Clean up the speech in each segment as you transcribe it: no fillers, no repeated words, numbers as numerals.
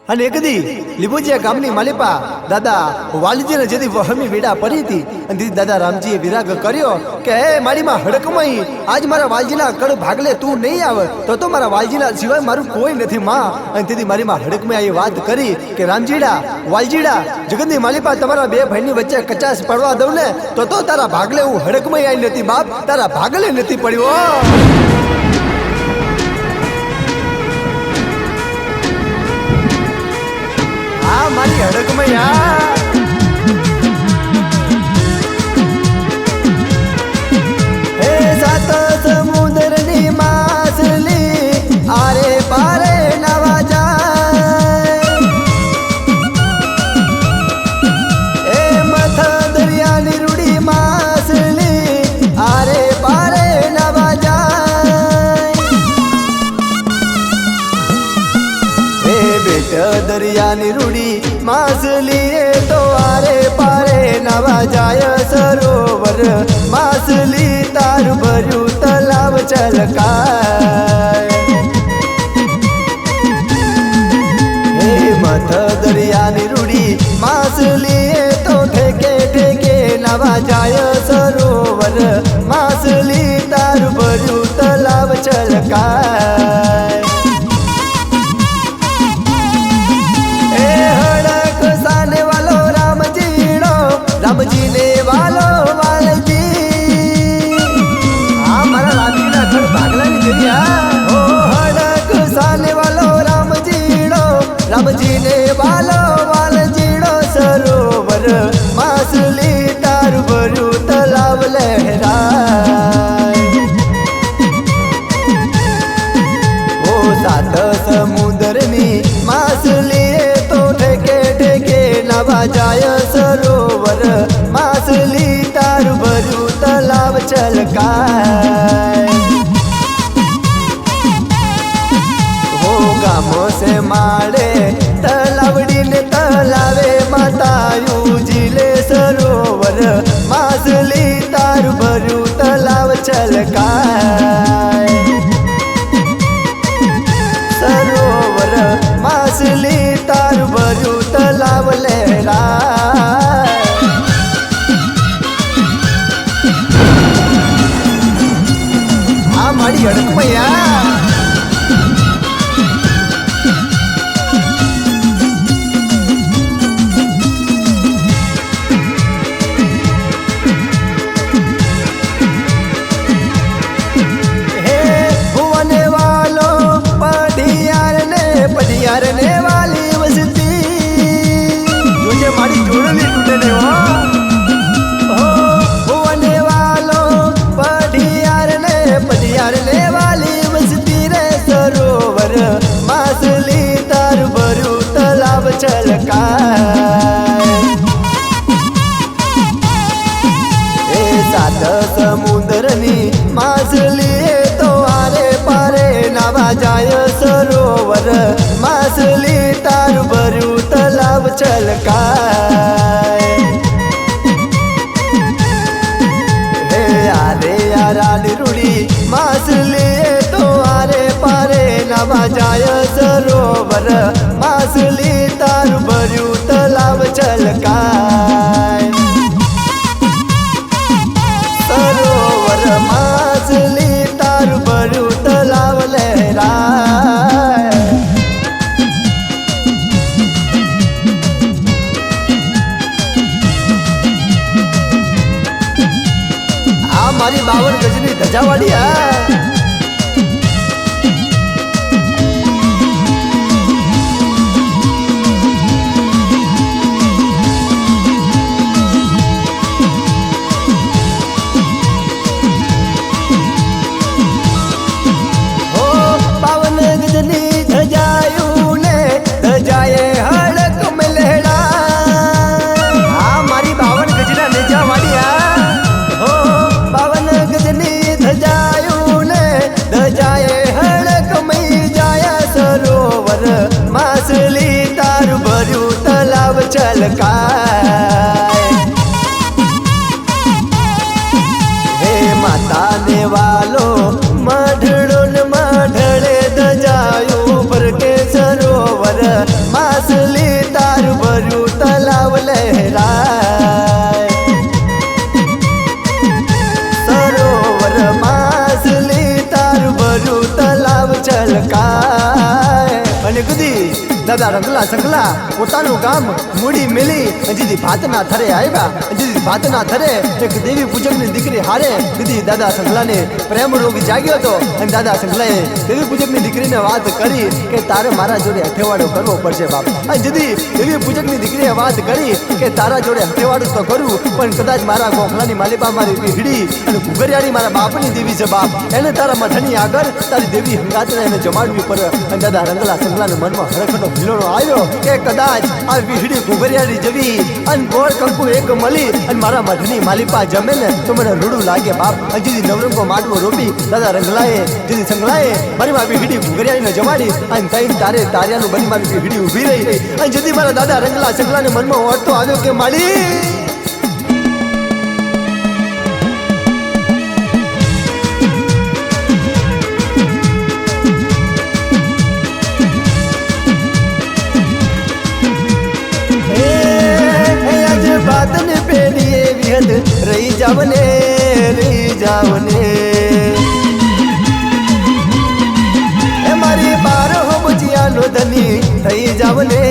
અને એક દી લીંબુજીયા ગામની માલિપા દાદા વાલજીને જેથી વહમી વેડા પડી હતી અને દીદી દાદા રામજીએ વિરાગ કર્યો કે હે મારીમાં હડકમઈ આજ મારા વાલજીના કડ ભાગલે તું નહીં આવે તો મારા વાલજીના સિવાય મારું કોઈ નથી માં. અને તેથી મારીમાં હડકમઈ એ વાત કરી કે રામજીડા વાલજીડા જગતની માલિપા તમારા બે ભાઈની વચ્ચે કચાસ પડવા દઉં ને તો તારા ભાગલે હું હડકમઈ આવી નથી બાપ, તારા ભાગલે નથી પડ્યો. મારી હડકમૈયા હે સાત સમુદ્રની માછલી આરે પારે નવા જાય એ મથ દરિયાની રૂડી માછલી આરે પારે નવા જાય હે બેટ દરિયાની રૂડી માછલી તો આરે પારે નવા જાય સરોવર માછલી તારું ભર્યું તલાવ છલકાય હે મથ દરિયાની રૂડી માછલી તો ઠેકે ઠેકે નવા જાય સરોવર માછલી તારું ભર્યું તલાવ છલકાય रामजी ने वालो वालजी हमारा रामजी ना घर भागला नहीं दिया ओ हड़क साले वालो रामजी ने वालो वालजीड़ो सरोवर मासली तार भरू तलाव लहराय ओ सात समुद्रनी मासली तो ठेके ठेके नवा जाय सरोवर माछली तारू भरू तलाव छलकाय हो गामों से माड़े तलावड़ी ने तलावे मातायू जिले सरोवर माछली तारू भरू तलाव छलकाय सरोवर माछली तारू भरू तलाव लहराय मारी हड़कमैया पढ़ियार ने वाली बसती तुझे मारी जोड़नी टूटे ने होने वालों पढ़ियार ने वाली बसती रे सरोवर माछली तार भरू तलाव छलकाय ए सात समुद्रनी माछली तो आरे पारे नवा जाय सरोवर माछली तार भरू तलाव छलकाय हे आरे यारानी रूड़ी माछली तो आरे पारे नवा जाय सरोवर माछली तार भरू तलाव छलकाय सरोवर माछली तार भरू तलाव लहराय मारी 52 गजनी धजावाड़ी है हो 52 गजनी धजायू ने धजाए हड़क में लहरा मारी 52 गजना धजावाड़ी है धजाए हड़क में जाया सरोवर माछली तार भरू तलाव छलकाय हे माता ने वालो मढड़ो न मढड़े धजायो पर के सरोवर मा માસલી તારું ભર્યું તલાવ લહેરાય, સરોવર માસલી તારું ભર્યું તલાવ છલકાય. અને કદી દાદા રંગલા સંગલા પોતાનું ગામ મૂડી મેલી જીધી ભાતના થરે આવ્યા. જીધી ભાતના થરે એક દેવી પૂજકની દીકરી હારે કદી દાદા સંગલાને પ્રેમ રોગ જાગ્યો હતો. અને દાદા સંગલાએ દેવી પૂજકની દીકરીને વાત કરી કે તારે મારા જોડે હથેવાડો કરવો પડશે બાપ. અને જીધી દેવી પૂજકની દીકરીએ વાત કરી કે તારા જોડે હથેવાડો તો કરું, પણ કદાચ મારા ગોખલાની માલિપા મારી પીહડી અને ઘુઘરિયાળી મારા બાપની દેવી છે બાપ, એને તારા મઠની આગળ તારી દેવી હંગાતને એને જમાડવી પડે. અને દાદા રંગલા સંગલાના મનમાં હરખનો હિલોણો આવ્યો કે કદાચ આ વીહડી ઘુઘરિયાળી જવી અને ગોળ કંકુ એક મળી અને મારા મઠની માલિપા જમે ને તો મને રૂડું લાગે બાપ. હજી નવરંગો માટવો રોપી દાદા રંગલાએ જીધી સંગલાએ મારી માં વીહડી ઘુઘરિયાળીને જમાડી અને તઈ તારે તારિયાનું બની મારી વીહડી ઊભી રહી. અને જદી મારા દાદા રંગલા સંગલાને મનમાં ઓળતો આવ્યો કે માડી બાતને પેલી એવી હદ રહી જાવને એ મારી બાર હો બચિયાનો ધની થઈ જાવને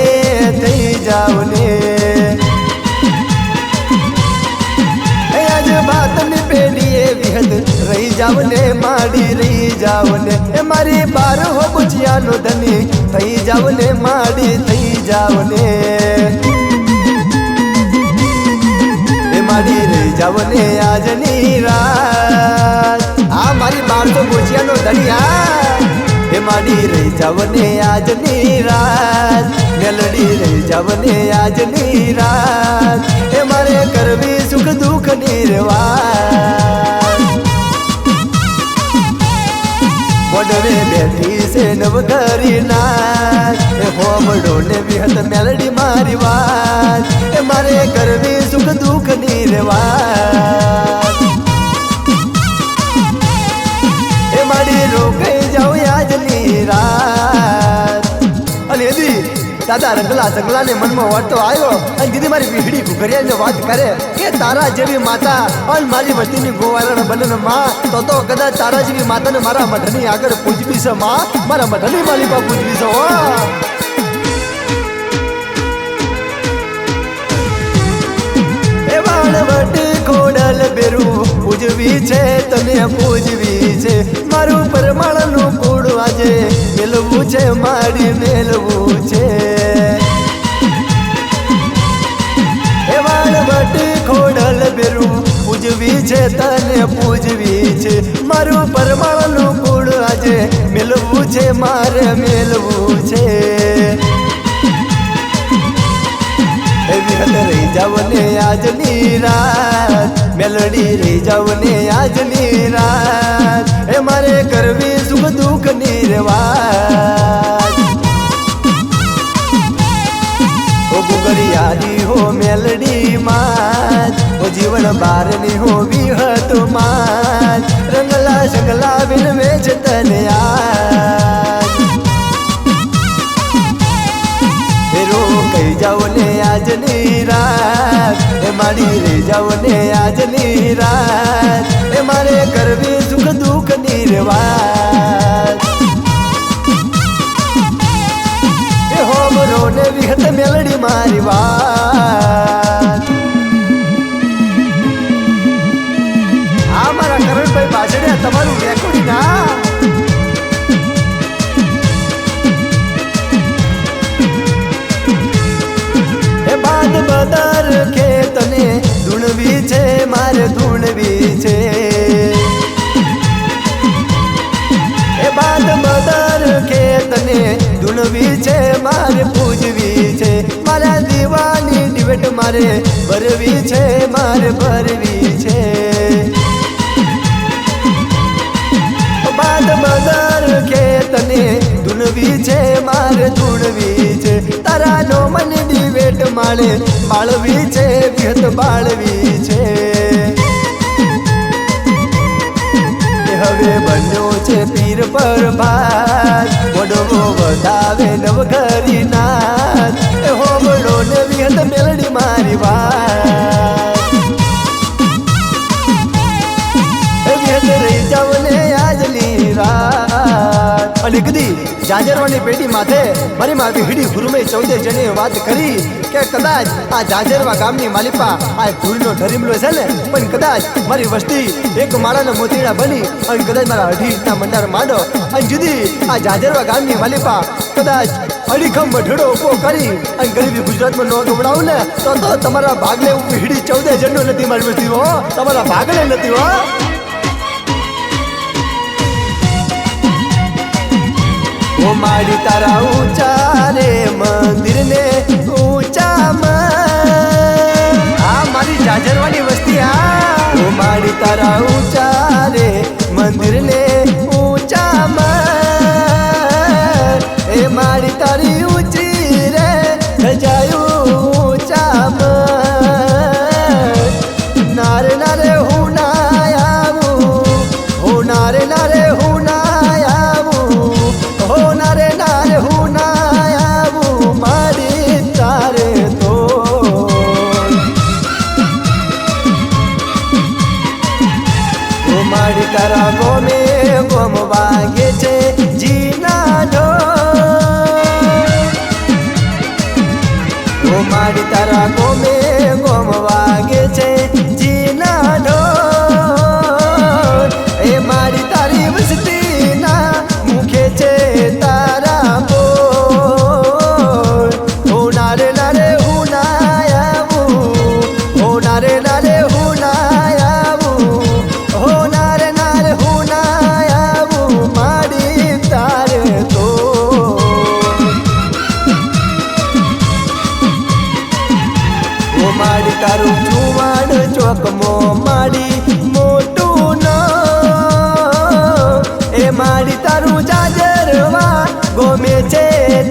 એ આજ બાતને પેલી એવી હદ રહી જાવને માડી રહી જાવને એ મારી બાર હો બચિયાનો ધની થઈ જાવને માડી થઈ જાવને માડી રહી જાવને આજની રાત. આ મારી 1200 ગોચિયાનો ધનિયા એ માડી રહી જાવને આજની રાત, મેલડી રહી જાવને આજની રાત એ મારે કરવી સુખ દુઃખની વાત. મોઢવે બેઠી છે નવઘરી નાચ એ હોમડો ને વિહત મેલડી મારી વાત એ મારે કરવી સુખ દુઃખની રેવાત. એ મારી રોકાઈ જાઉં આજની રાત. અને એદી દાદા રંગલા સંગલાને મનમાં વાળતો આવ્યો અને દીદી મારી વીહડી ઘુઘરિયાને વાત કરે કે તારા જેવી માતા અને મારી વતીની ગોવારણ બનન માં તો કદાચ તારા જેવી માતાને મારા મઠની આગળ પૂજવી છે માં, મારા મઠની માલિપા પૂજવી છે. એ વાણવટી ખોડલ બેરું પૂજવી છે તને પૂજવી છે, મારું પરમાણનું કુળ આજે મેલવું છે મારી મેલવું છે. એ વાણવટી ખોડલ બેરું પૂજવી છે તને પૂજવી છે, મારું પરમાણનું કુળ આજે મેલવું છે મારે મેલવું છે. એવી હદ રહી જાવને આજની રાત, મેલડી રહી જાવને આજની રાત એ મારે કરવી સુખ દુઃખની રેવાત. ઓ ઘુઘરિયાળી હો મેલડી માત, ઓ જીવન બારની હો વિહત માત, રંગલા સંગલા વિનવે છે તને આજ. કઈ જાવને આજની રાત એ માડી રહી જાવને આજની રાત એ મારે કરવી સુખ દુઃખની રેવાત. એ હોમરો ને વિહત મેલડી મારી વાત. આ મારા કરણભાઈ પાછળ તમારું રેકોર્ડિંગ ના બદર ખેતને ધૂણવી છે મારે ધૂણવી છે. એ બાદ બદર ખેતને ધૂણવી છે મારે પૂજવી છે, મારા દીવાની દિવેટ મારે ભરવી છે મારે ભરવી છે. બાદ બદર ખેતને ધૂણવી છે મારે ધૂણવી છે, તારા નો મને દિવેટ માળે બાળવી છે વિહત બાળવી છે. હવે બન્યો છે પીર પર ભાત, વડવો વધાવે નવઘરી નાથ મારી વાત રહી જાવ ને આજની રાત અને કદી જાજરવાની પેટી માથે મારી માં વિહડી ગુરુમે 14 જણે વાત કરી કે કદાચ આ જાજરવા ગામની માલિપા આ ધૂળનો ઢરીમલો છે ને પણ કદાચ મારી વસ્તી એક માળાના મોતીડા બની અને કદાચ મારા અઢીના મંડાર માંડો અને જુદી આ જાજરવા ગામની માલિપા કદાચ અડીખમ મઢડો ઉભો કરી અને ગરીબી ગુજરાતમાં નો ગવડાવું ને તો તમારા ભાગલે વિહડી 14 જણનો નથી મારી વસ્તી હો તમારા ભાગલે નથી હો ઓ માડી તારા ઊંચા રે મંદિર ને ઊંચામાં આ મારી જાજરવાની વસ્તી ઓ માડી તારા ઊંચા રે મંદિર ને ઊંચામાં એ માડી તારી ઊંચી રે સજાયું ઊંચામાં નારે નારે હું ના આવું હો નારે નારે હું ના તારા ગોમે ગોમ વાગે છે જીના ઢોલ ઓ મારી તારા ગોમે ગોમ વાગે છે જીના ઢોલ એ મારી તારી વસ્તીના મુખે છે તારા બોલ ઓ નારે નારે હું ના આવું ઓ નારે નારે હું ના તારું જુવાડ ચોકમો માડી મોટું ન એ માડી તારું જાજરવા ગોમે છે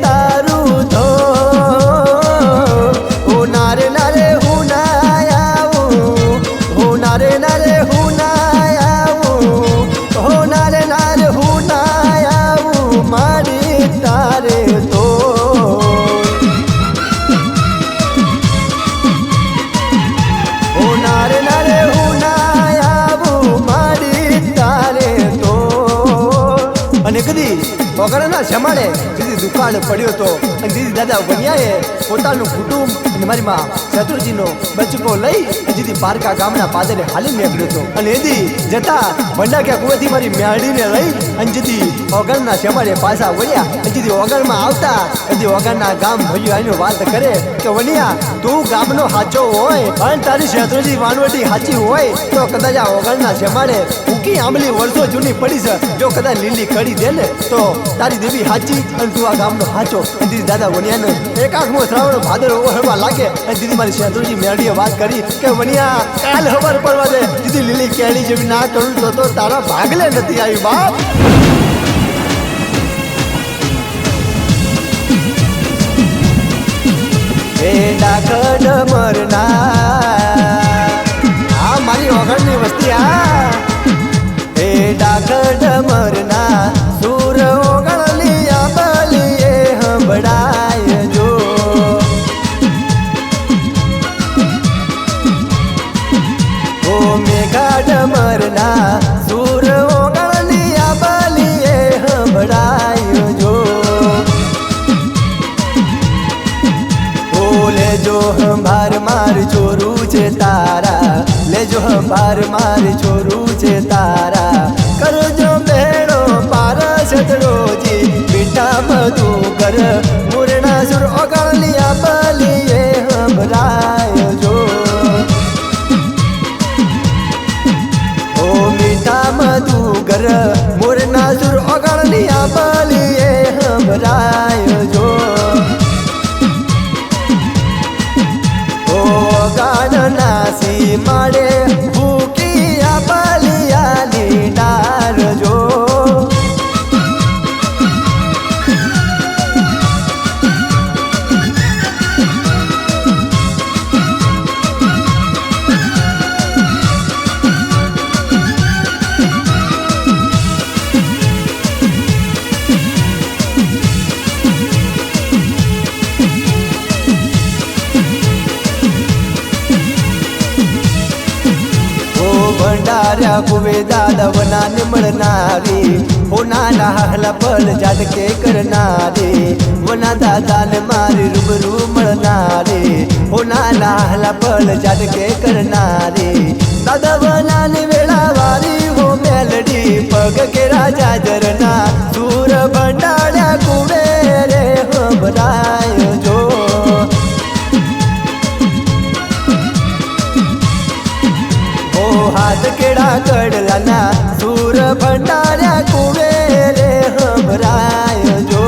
તારું ધો ઓ નારે નારે હું ના આવું હો નારે નારે હું ના આવું હો નારે નારે હું ના આવું માડી તારે તો અને કદી વગરના જમાડે દીદી દુકાળ પડ્યો તો અને દીદી દાદા વનિયાએ પોતાનું કુટુંબ અને મારી માં શત્રુજીનો બચકો લઈ દીદી પારકા ગામના પાદરે હાલી નીકળ્યો હતો અને એદી જતા ભંડાક્યા કુવેથી મારી મેળીને લઈ અને દીદી વગરના જમાડે પાછા વળ્યા અને દીદી વગરમાં આવતા દીદી વગરના ગામ ભાઈઓ આવીને વાત કરે કે વનિયા તું ગામનો સાચો હોય અને તારી શત્રુજી વાનવટી સાચી હોય તો કદાચ આ વગરના જમાડે ઉકી આંબલી વર્ષો જૂની પડી છે જો કદાચ લીલી કરી દે ને તો તારી દેવી હાચી અને તું આ ગામનો હાચો દીદી દાદા વનિયાને એકાકમો શ્રાવણ ભાદર ઓહળવા લાગે અને દીદી મારી શેતુજી મેળીએ વાત કરી કે વનિયા કાલ ખબર પડવા દે દીદી લીલી કેળી જેવી ના કરું તો તારા ભાગલે નથી આવી બાપ એ ડાકડ મરના આ મારી ઓગણની વસ્તી એ ડાકડ મરના સુર ઓગણલી આંબલીએ હંભળાય જો ઓ મેઘાડ મરના સુર ઓગણલી આંબલીએ હંભળાય જો ઓ લેજો હંભાર માર ચોરું છે તારા લેજો હંભાર માર ચોરું છે તારા કરજો બેડો પારા સતરોજી મીઠા બધું કર મુરણા સુર ઓગણલિયા બલીએ હંભરાય જો ઓ મીઠા મધુ કર મુરણા સુર ઓગણલિયા બલીએ હંભરાય જો ઓ ગાન નાસી માડે ભૂકિયા બલિયાની ડાર જો भंडार्या कुवे दादा वनाने मळणारे होना नाहला पल जाटके करणारे वना दादाने मारे रूबरू मळणारे होना नाहला पल जाटके करणारे दादा वनाने वेळा वारी हो मेलडी पग के राजा जरना सूर भंडार्या कुवे रे हो बराय जो हाथ केड़ा कडलाना सूर भंडार्या कुवे रे हमराय जो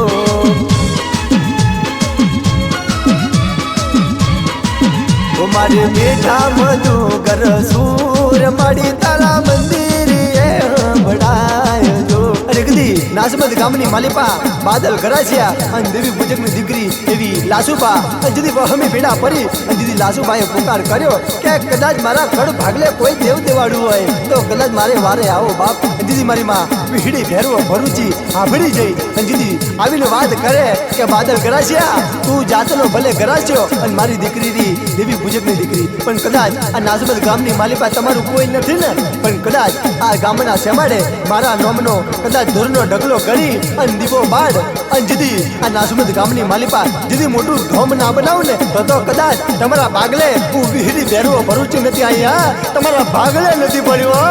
मारे मीठा मधुकर सूर मड़ी तारा मंदिर ये हमराय जो अरे कदी नासमत गामनी मालिपा बादल गरासिया अन देवी पूजक ની દીકરી એવી લાસુબા જદી વહમી ભેડા પડી અને દીદી લાસુબાએ પુકાર કર્યો કે કદાચ મારા કડ ભાગલે કોઈ દેવ દેવાડું હોય તો કદાચ મારે વારે આવો બાપ દીદી મારી માં પીડી ભેરવો ભરૂચી આભડી જઈ અને દીદી આવીને વાત કરે કે બાદલ ગરાસિયા તું જાતનો ભલે ગરાસ્યો અને મારી દીકરી રી દેવી પૂજક ની દીકરી પણ કદાચ આ નાસમત ગામની માલિપા તમારું કોઈ નથી ને પણ કદાચ આ ગામના સેમાડે મારા નોમનો કદાચ ધૂરનો ઢગલો કરી અને દીવો બાડ અને દીદી આ નાસમત ગામની માલિપા દીદી મોટું ઢોમ ના બનાવું ને તો કદાચ તમારા ભાગલે હું વિહરી બેરવો ભરૂચ નથી અહીંયા તમારા ભાગલે નથી પડ્યો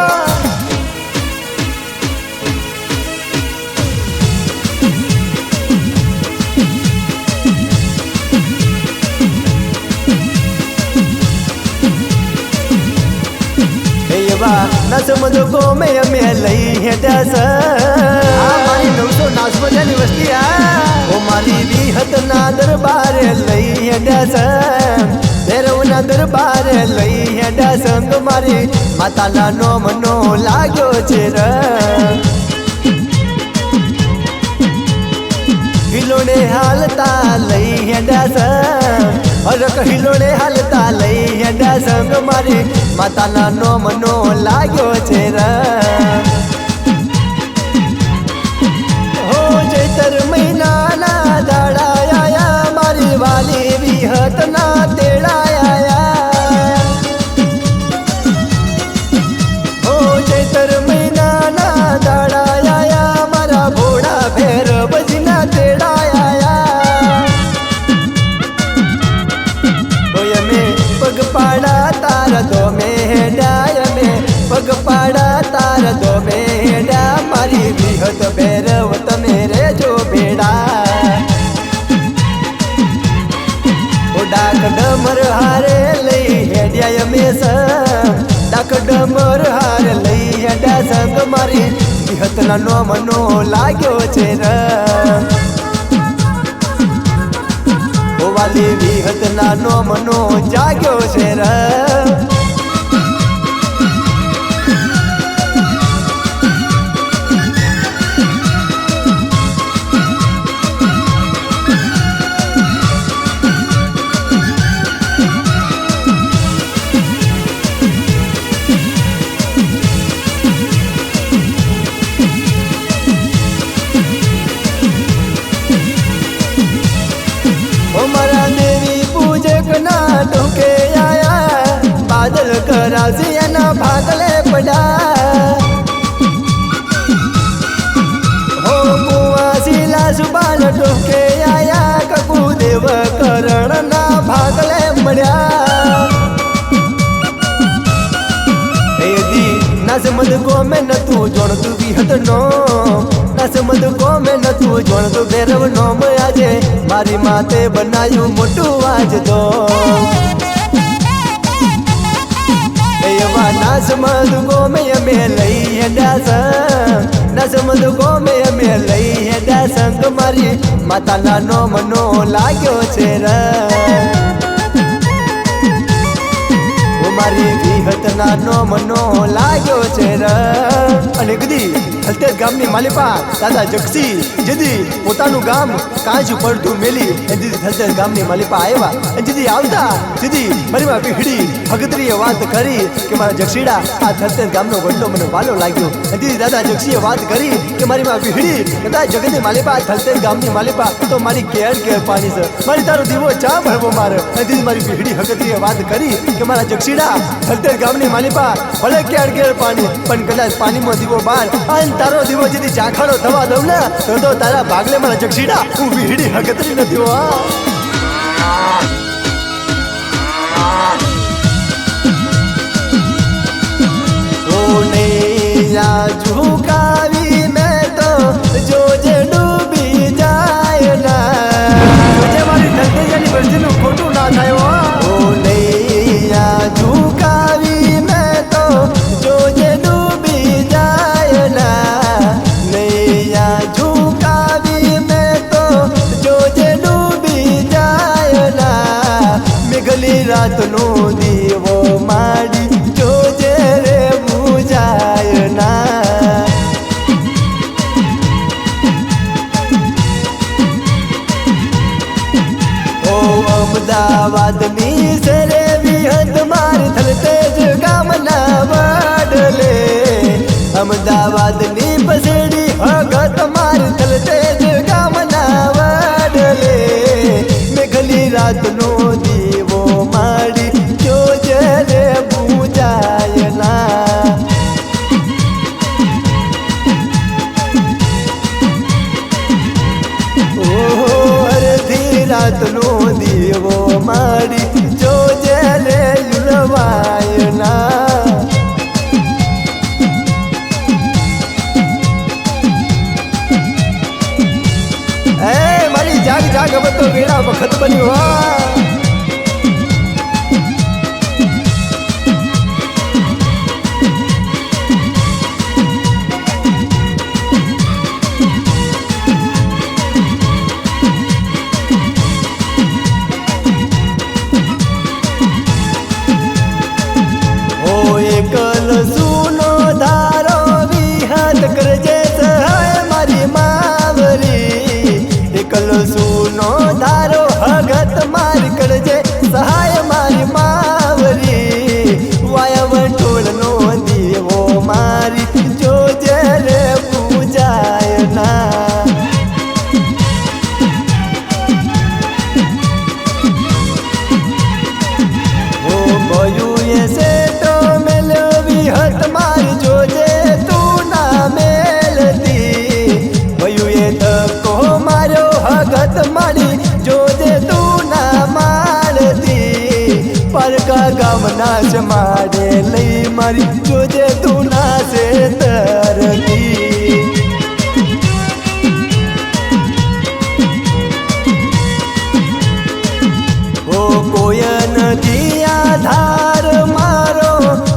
नसमद को में लई है दस मारी 900 नासमदानी वस्ती ओ मारी विहत ना दरबार लई है दस भैरव ना दरबार लई है दस मारी माता ना नो मनो लाग्यो छे र हिलोने हालता लई है दस अरक हिलोने हालता लई है दस मारी माता ना नो मनो लाग्यो छे र हो चैतर महीना ना दाड़ा आया मारी वाली विहत ना तेड़ा आया हो चैतर महीना ना दाड़ा आया मारा भोड़ा भैर बजना तेड़ा आया पग पाड़ा तार दो मेढाय में पग पाड़ा तार दो मेढा मारी विहत भैरव तमेरे जो बेड़ा ओ डाक डमर हारे लई हेड्याय में संग डाक डमर हार लई हेड्या संग मारी विहत ना नो मनो लाग्यो छे र वाली विहत ना नो मनो जाग्यो छे र टोके आया बादल करासिया ना भागले पड़ा हो कुआसीला सुबाल टोके आया ककू देव करण ना भागले पड़ा दी नसमद को में न तू जोड़ तू विहत नो नसमद को में न तू जोड़ तू भैरव नोम आजे मारी माते बनायू मोटू आज दो नसमद को में लई है दास नसमद को में लई है दास मारी माता ना नो मनो लाग्यो छे र मारी विहत ना नो मनो लाग्यो छे र અને કદી હલતેજ ગામની માલિપા દાદા જગસી જદી પોતાનું ગામ કાંજ પડતું મેલી જદી હલતેજ ગામની માલિપા આવ્યા જદી આવતા જદી મારી માં પીહડી ભગતરીએ વાત કરી કે મારા જગસીડા આ હલતેજ ગામનો વડલો મને વાલો લાગ્યો જદી દાદા જગસીએ વાત કરી કે મારી માં પીહડી કદા જગતની માલિપા હલતેજ ગામની માલિપા તો મારી કેર કેર પાણી છે મારી તારો દીવો ચા ભરવો મારે જદી મારી પીહડી ભગતરીએ વાત કરી કે મારા જગસીડા હલતેજ ગામની ગામની માલિપા ભલે કેળ કેળ પાણી પણ કદાચ પાણીમાં દીવો બાર અને તારો દીવો જેથી ઝાખડો થવા દઉં ને તો તારા ભાગલે મારા જગસીડા હું વીહડી હગતરી નથી હો ઝુકાવી મેં તો જોજે ડૂબી જાય ના મારી ધરતીજાની વર્જીનું ખોટું ના થાય ઝુકાવી મેં તો જોજે ડૂબી જાય ના નૈયા ઝુકાવી મેં તો જોજે ડૂબી જાય ના મેઘલી રાતનો દીવો માડી જોજે રે બુજાય ના અમદાવાદની સરે વિહત મારી થલતે જ ગામના વાડલે અમદાવાદની પસેડી હગત મારી થલતે જ ગામના વાડલે મેઘલી રાતનો દીવો માડી જોજે રે બુજાય ના રાતનો દીવો મારી જોજે રે યુલવાય ના એ મારી જાગ જાગ હવે તો વેળા વખત બન્યો હા એકલ સુનો ધારો વિહત કરજે સહાય મારી માવરી એકલ સુનો ધારો હગત મારી કરજે સહાય મારી માવરી વાયવ ટોળનો દીવો મારી જોજે રે પૂજાય ના ઓ બોયું એસે હત મારી જોજે તું ના મેલતી વયુએ ધક્કો માર્યો હગત મારી જોજે તું ના મારતી પરકા ગામના જ મારે લઈ મારી જોજે તું ના સે તરતી ઓ કોઈ નથી આધાર મારો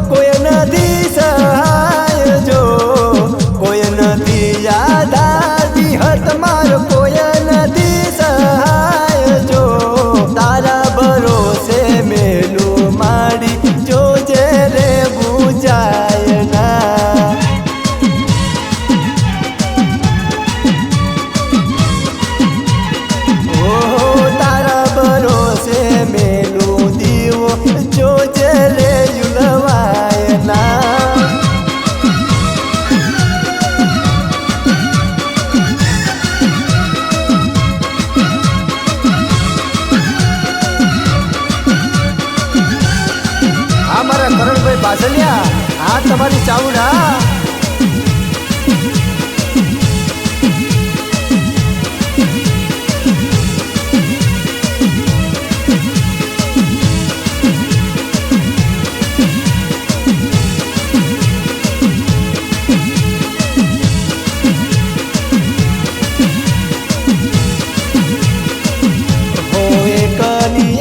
કોઈ નથી સહાય જો કોઈ નથી આધાર વિહત મારો કોઈ નથી સહાય જો તારા ભરોસે મેલું માડી જોજે રે બુજાય ના ઓ તારા ભરોસે મેલું દીવો જોજે રે યુલવાય ના આ મારા કરણભાઈ બાસલિયા આ તમારી ચાવડા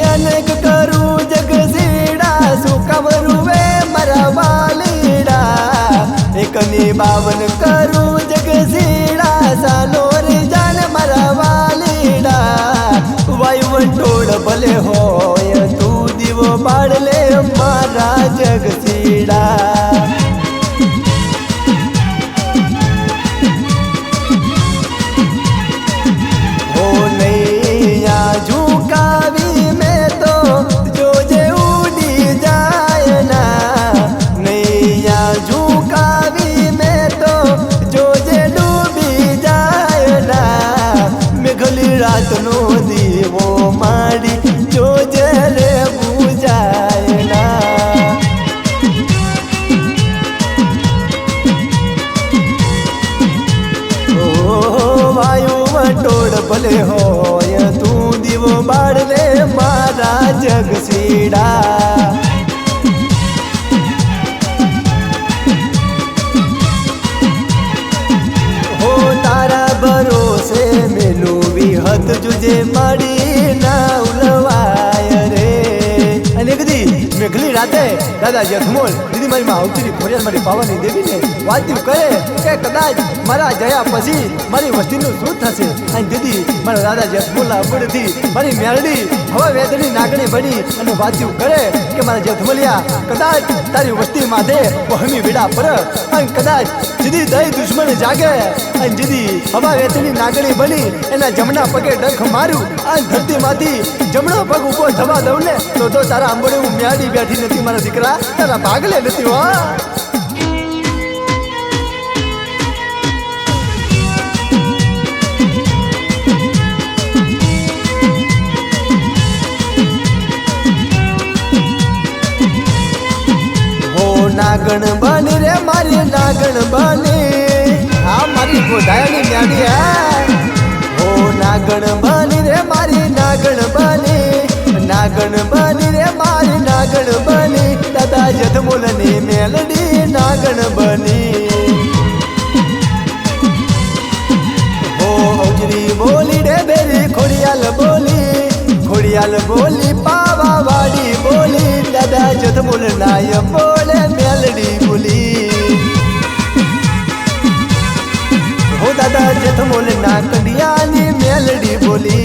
અનેક કરું જગસીડા સુકવરું વે મારા વાલીડા એકની બાવન કરું જગસીડા સાલોરી જાન મારા વાલીડા વાયુવંટોળ ભલે હોય તું દીવો બાળ લે મારા જગસીડા હો નૈયા ઝુકાવી મેં તો જોજે ઉડી જાય ના નૈયા ઝુકાવી મેં તો જોજે ડૂબી જાય ના મેઘલી રાતનો દીવો માડી જોજે રે બુજાય ના વીડા હો તારા ભરોસે મેલું વિહત જુજે મળી ના ઉલવાય રે અને કદી મેઘલી રાતે દાદા જથમોલ દીદી મારી માં આવતી ખોડિયાર મારી પાવાની દેવીને વાત્યું કહે કે કદાચ મારા જયા પછી મારી વસ્તીનું શું થશે અને દીદી મારા દાદા જથમોલના અબડથી મારી મેરડી હવા વેદની નાગણી બની અને વાત્યું કરે કે મારા જથમલિયા કદાચ તારી વસ્તી માથે વહમી વીડા પર અને કદાચ જીદી દઈ દુશ્મન જાગે અને જીદી હવા વેદની નાગણી બની એના જમણા પગે ડંખ મારું અને ધરતીમાંથી જમણો પગ ઉભો થવા દઉં ને તો તારા આંબળે હું મ્યાડી બેઠી નથી મારા દીકરા તારા ભાગલે નથી હો નાગણ બની રે મારી નાગણ બની આ મારી ગોધાયાની મ્યાડી હો નાગણ બની રે મારી નાગણ બની નાગણ બની રે મારી નાગણ બની દાદા જથમોલની મેલડી નાગણ બની હો અજરી બોલી રે બેરી ખોડિયાલ બોલી પાવા વાડી બોલી દાદા જથમોલ નાય બોલે મેલડી બોલી હો દાદા જથમોલ ના કંડિયાની મેલડી બોલી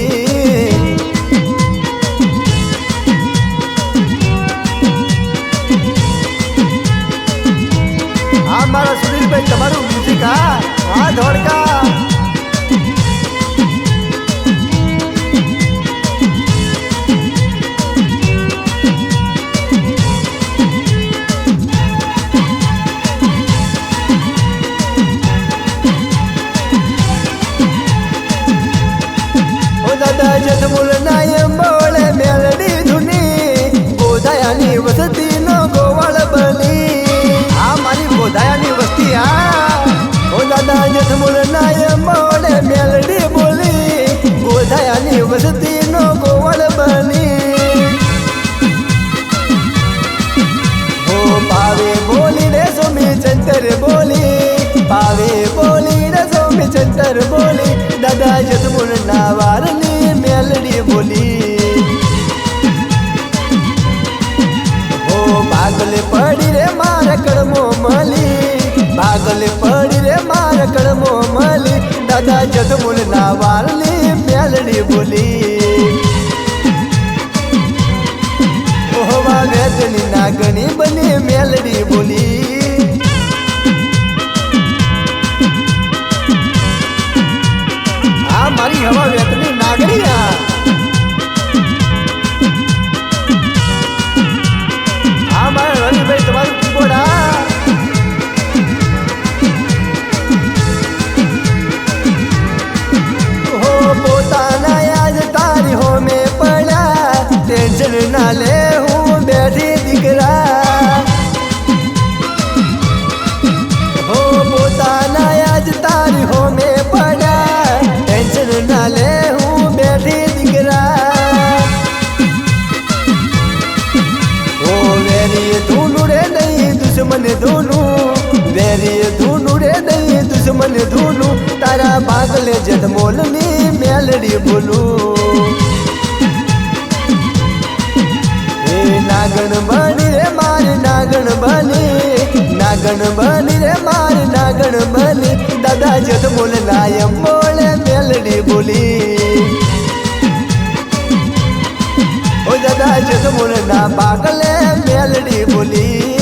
આ મારા સુનિલભાઈ તમારું મ્યુઝિક હા ધોળકા જથમોલ નાય બોલે મેલડી ધુની ગોધાયાની વસતી નો ગોવાળ બની આ મારી ગોધાયાની વસ્તી ઓ દાદા જથમોલ નાય બોલે મેલડી બોલી ગોધાયાની વસતી નો ગોવાળ બની ઓ પાવે બોલી રે સોમી ચંતર બોલી પાવે બોલી રે સોમી ચંતર બોલી દાદા જથમોલ ના વારની મેલડી બોલી ઓ પાગલે પડી રે મારા કડમો મળી પાગલે પડી રે મારા કડમો મળી દાદા જથમોલ ના વારની મેલડી બોલી ઓહવા વેદની નાગણી બની મેલડી બોલી આ મારી હવા વેદની નાગણી આ મારા રવિભાઈ તમારું કીબોર્ડ હો પોતાના યાદ તારી હો મેં પડ્યા ટેન્શન ના લે હું બેઠી દીકરા હો પોતાના યાદ તારી હો મેં પડ્યા ટેન્શન ના લે હું બેઠી દીકરા ઓ વેરી ધૂનું રે નહીં દુશ્મન ધૂનું વેરી ધૂનું રે નહીં દુશ્મન ધૂનું તારા ભાગલે જથમોલની મેલડી બોલું નાગણ બની રે મારી નાગણ બની નાગણ બની રે મારી નાગણ બની દાદા જથમોલ નાય બોલે મેલડી બોલી ઓ દાદા જથમોલ ના પાગલે મેલડી બોલી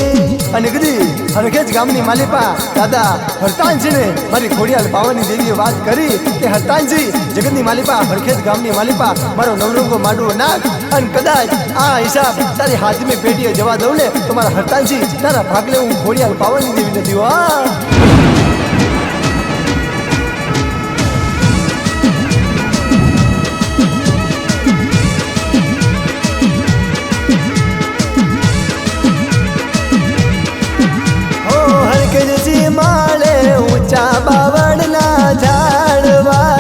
અને કદી હરખેજ ગામની માલિપા દાદા હરતાનજીને મારી ખોડિયાલ પાવાની દેવીએ વાત કરી કે હરતાનજી જગતની માલિપા હરખેજ ગામની માલિપા મારો નવરંગો માંડવો નાખ અને કદાચ આ હિસાબ તારી હાથમી પેટીએ જવા દઉં ને તો મારા હરતાનજી તારા ભાગલે હું ખોડિયાલ પાવાની દેવી નથી માળે ઊંચા બાવળના ઝાડવા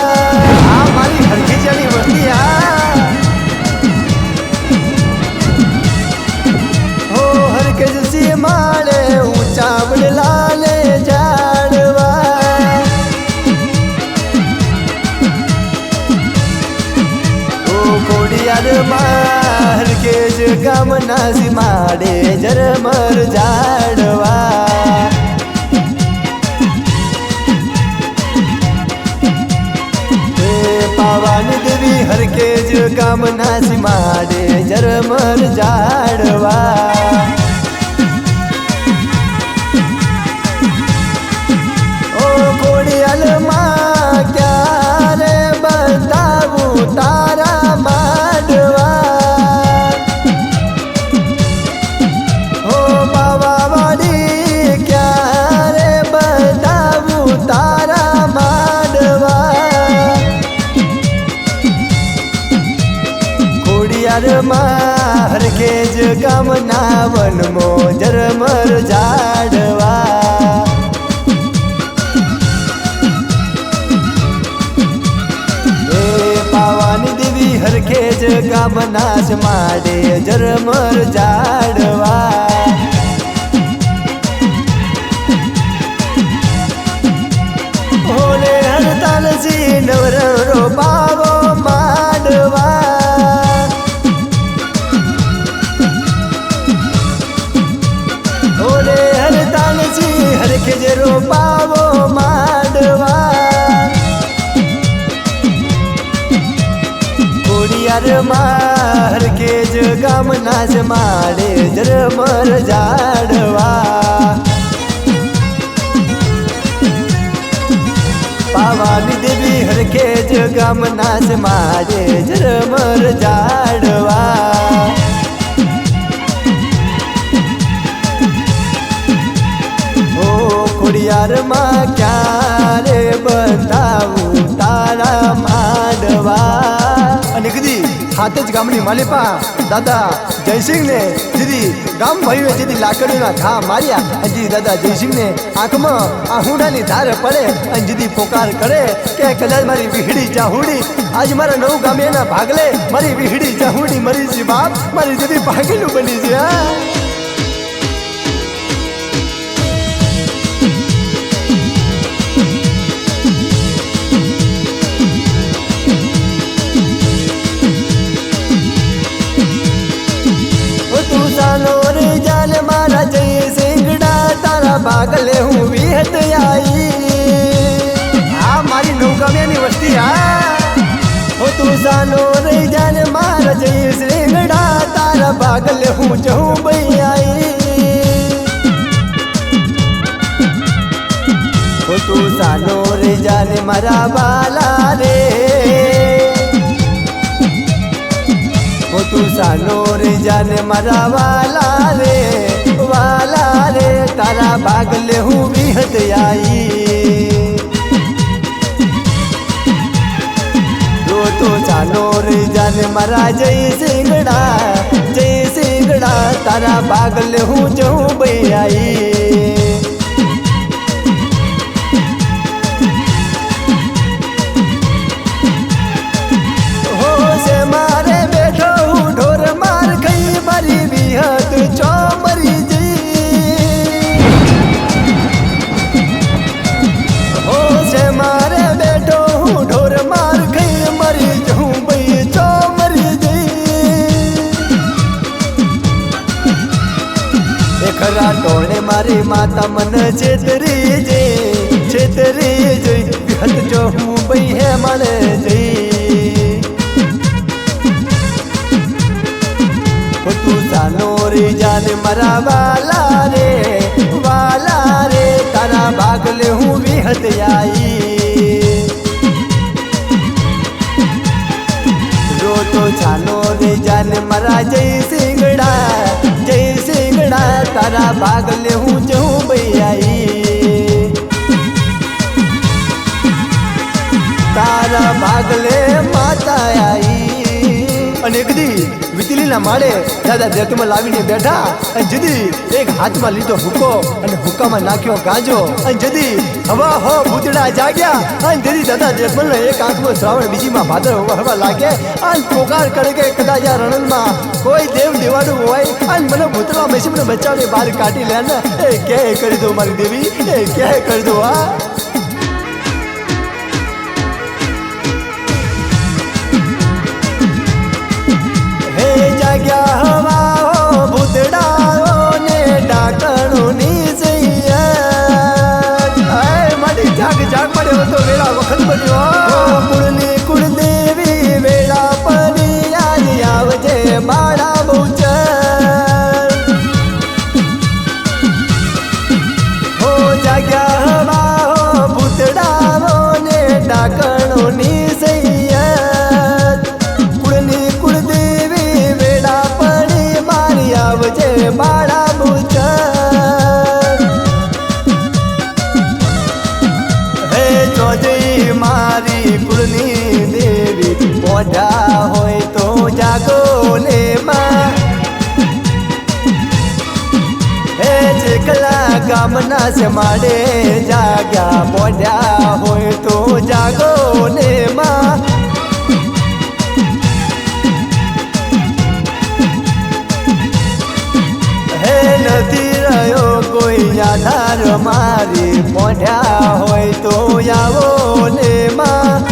આ મારી હરખેજાની વસ્તી ગામના સીમાડે ઝરમર ઝાડવા પાવાની દેવી હરખેજ ગામના સીમાડે ઝરમર ઝાડવા ઓ ખોડિયાલમાં ક્યારે બતાવું તારા માંડવા ઓ બાવાવાડી ક્યારે બતાવું તારા માંડવા ખોડિયારમાં હરખેજ ગામના વનમો ઝરમર ઝાડવા પાવાની દેવી હરખેજ ગામના સીમાડે ઝરમર ઝાડવા હોલે હરતાલજી નવરો પાવો માંડવા હોલે હરતાલજી હરખેજ રોપાવો માંડવા ખોડિયારમાં હરખેજ ગામના સીમાડે ઝરમર ઝાડવા પાવાની દેવી હરખેજ ગામના સીમાડે ઝરમર ઝાડવા ઓ ખોડિયારમાં ક્યારે બતાવું તારા માંડવા અને કીધી હાથે જ ગામની માલિપા દાદા જયસિંહ ને દીદી ગામ ભાઈઓએ જેથી લાકડીના ઘા માર્યા અને દીદી દાદા જયસિંહ ને આંખમાં આ હુંડાની ધાર પડે અને દીદી પોકાર કરે કે કદાચ મારી વિહડી જાહુડી આજ મારા નવ ગામે એના ભાગલે મારી વિહડી જાહુડી મરી છે બાપ મારી દીદી ભાગેલું બની છે હા મારા જય સિંગડા તારા ભાગલે હું વિહત આઈ આ મારી નૌકામ્યાની વસ્તી હા હો તું સાનો રહી જાને મારા જય સિંગડા તારા ભાગલે હું જઉં ભાઈ આઈ હો તું સાનો રહી જાને મારા બાલા રે હો તું સાનો રે જાને મારા વાલા રે તારા ભાગલે હું વિહત આઈ તો ચાલો રે જાને મારા જય સિંગડા તારા ભાગલે હું જઉં ભાઈ આઈ ચોમરી હો છે મારે બેઠો હું ઢોર માર ખાઈ મરી જઉં ભાઈ ચોમરી એ ખરા ટોણે મારી માતા મને છેતરી જઈ હત જો હું ભાઈ હે મને જઈ તું સાનો રે જાને મારા વાલા રે તારા ભાગલે હું વિહત આઈ રોતો ચાલો રે જાને મારા જય સિંગડા તારા ભાગલે હું જઉં ભાઈ આઈ તારા ભાગલે માતા આઈ અને એકદી વીજળીના માળે દાદા દેતમાં લાવીને બેઠા અને જદી એક હાથમાં લીધો હુક્કો અને હુક્કામાં નાખ્યો ગાંજો અને જદી હવા હો ભૂતડા જાગ્યા અને જદી દાદા દેતમાં એક આંખમાં શ્રાવણ બીજીમાં ભાદર હવા લાગે અને પોકાર કરે કે કદાચ આ રણમાં કોઈ દેવ દેવાડું હોય અને મને ભૂતળા મેસી મને બચાવને બહાર કાઢી લે ને એ કે કરી દો મારી દેવી એ કે કરી દો હા જાગ્યા હવા કુળની કુળદેવી વેળા પડી આજ આવજે મારા બહુચર હો જાગ્યા હવા હો ભૂતડાઓ ને ડાકણોની સૈયદ કુળની કુળદેવી વેળા પડી મારી આવજે મારા બહુચર મારી કુળની દેવી મોઢા હોય તો જાગો ને માં હે જેકલા ગામના સમાડે જાગ્યા મોઢા હોય તો જાગો ને માં હે નથી રહ્યો કોઈ આધાર મારી મોઢા હોય તો આવો ને માં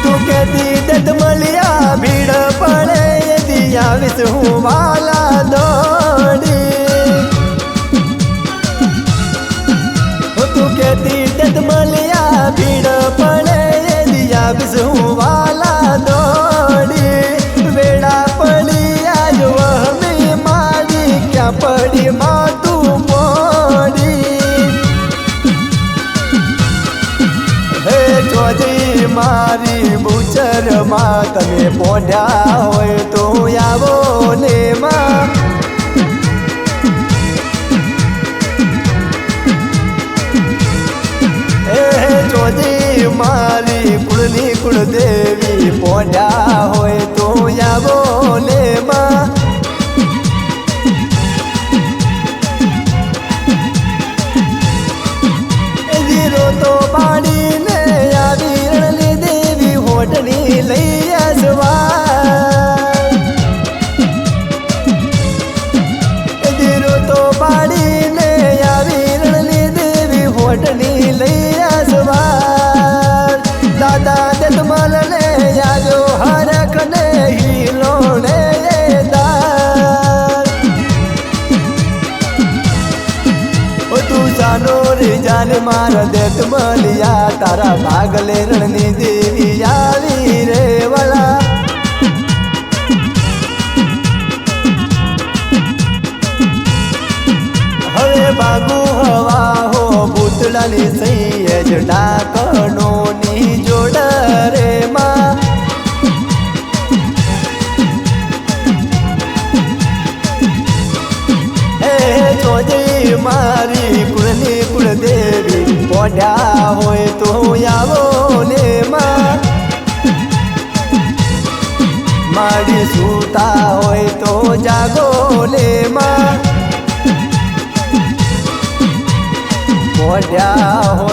તું કેતી દત મળ્યા ભીડ પડે યદી આવીશ હું વાલા દોડી તું કેતી દત મળ્યા ભીડ પડે યદી આવીશ હું વાલા દોડી વેળા પડી આજ વહમી મારી ક્યાં પડી માં તું મોડી હે જોજી મારી બુચર માં તમે પોઢ્યા હોય તો આવો ને માં હે જોજી મારી કુળની કુળદેવી પોઢ્યા હોય તો આવો ને માં જીરો તો પાડીને આવી રણલી દેવી હોટની લઈ અસવાર જીરો તો પાડીને આવી રણલી દેવી હોટની લઈ અસવાર દાદા દતમલ ને આવ્યો હરખ ને હીલો ને દાર તું જાનો રે જાન માર દતમલિયા તારા ભાગલે રણની દેવી આવી રે વળા હવે બાગુ હવા હો ભૂતળાની સૈયજ ડાકણોની જોડ રે માં હે જોજી મારી કુળની કુળદેવી પોઢ્યા હોય તો આવો ને માં મારી સૂતા હોય તો જાગો ને માં પોઢ્યા